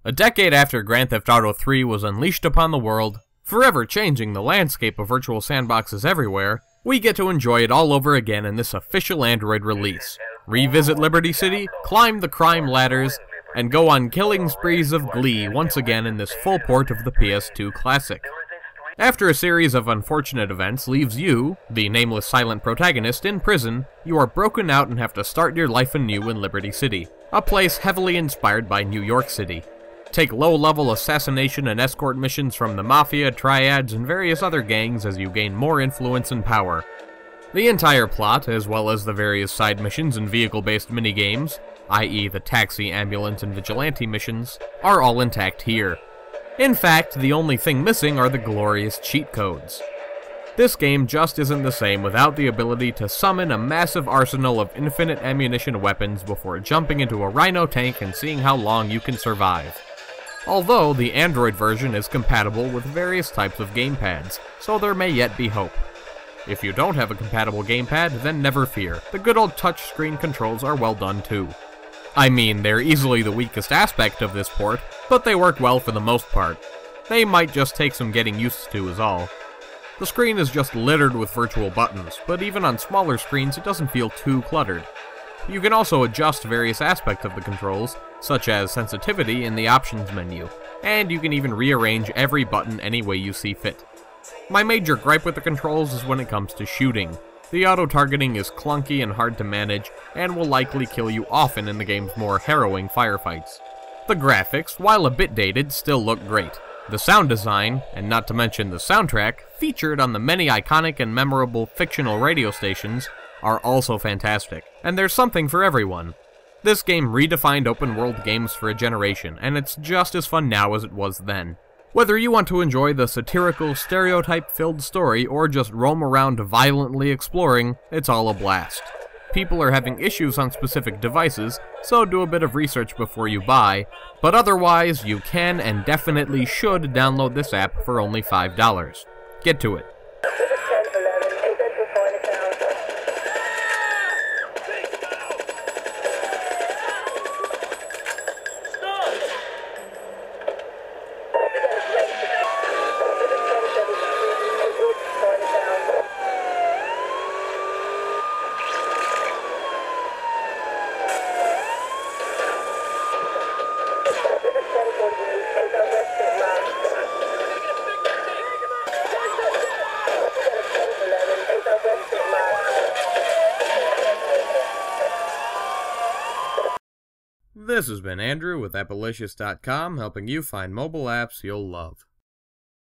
A decade after Grand Theft Auto 3 was unleashed upon the world, forever changing the landscape of virtual sandboxes everywhere, we get to enjoy it all over again in this official Android release. Revisit Liberty City, climb the crime ladders, and go on killing sprees of glee once again in this full port of the PS2 classic. After a series of unfortunate events leaves you, the nameless silent protagonist, in prison, you are broken out and have to start your life anew in Liberty City, a place heavily inspired by New York City. Take low-level assassination and escort missions from the Mafia, Triads, and various other gangs as you gain more influence and power. The entire plot, as well as the various side missions and vehicle-based minigames, i.e. the taxi, ambulance, and vigilante missions, are all intact here. In fact, the only thing missing are the glorious cheat codes. This game just isn't the same without the ability to summon a massive arsenal of infinite ammunition weapons before jumping into a Rhino tank and seeing how long you can survive. Although the Android version is compatible with various types of gamepads, so there may yet be hope. If you don't have a compatible gamepad, then never fear, the good old touchscreen controls are well done too. I mean, they're easily the weakest aspect of this port, but they work well for the most part. They might just take some getting used to is all. The screen is just littered with virtual buttons, but even on smaller screens it doesn't feel too cluttered. You can also adjust various aspects of the controls, such as sensitivity in the options menu, and you can even rearrange every button any way you see fit. My major gripe with the controls is when it comes to shooting. The auto-targeting is clunky and hard to manage, and will likely kill you often in the game's more harrowing firefights. The graphics, while a bit dated, still look great. The sound design, and not to mention the soundtrack, featured on the many iconic and memorable fictional radio stations, are also fantastic, and there's something for everyone. This game redefined open-world games for a generation, and it's just as fun now as it was then. Whether you want to enjoy the satirical, stereotype-filled story or just roam around violently exploring, it's all a blast. People are having issues on specific devices, so do a bit of research before you buy, but otherwise, you can and definitely should download this app for only $5. Get to it. This has been Andrew with Appolicious.com, helping you find mobile apps you'll love.